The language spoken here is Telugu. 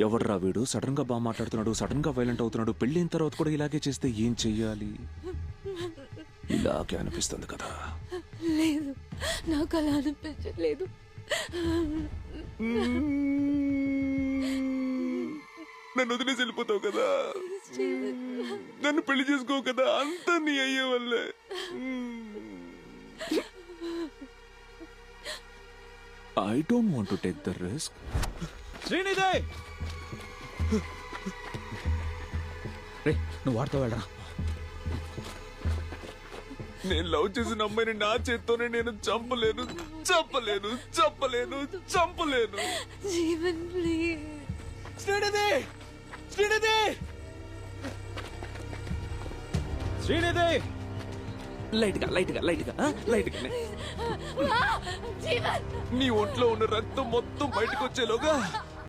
ఎవర్రా వీడు సడన్ గా బాగా మాట్లాడుతున్నాడు, సడన్ గా వైలెంట్ అవుతున్నాడు, పెళ్ళైన తర్వాత కూడా ఇలాగే చేస్తే ఏం చెయ్యాలి? ఇలాగే అనిపిస్తుంది కదా. లేదు, నాకు అలా అనిపించలేదు. నన్ను వదిలేసి వెళ్ళిపోతావు కదా, నన్ను పెళ్లి చేసుకోవు కదా, అంతా నీ అయ్యే వల్లే. I don't want to take the risk. Srinidhi, రే నువ్వు వాడుతూ వెళ్ళరా. నేను లవ్ చేసిన అమ్మాయిని నా చేత్తోనే నేను చంపలేను, చంపలేను, చంపలేను, చంపలేను. జీవన్ ప్లీజ్. శ్రీనిధి, శ్రీనిధి, శ్రీనిధి. లైట్గా లైట్గా లైట్గా లైట్గా. జీవన్, నీ ఒంట్లో ఉన్న రక్తం మొత్తం బయటకు వచ్చేలోగా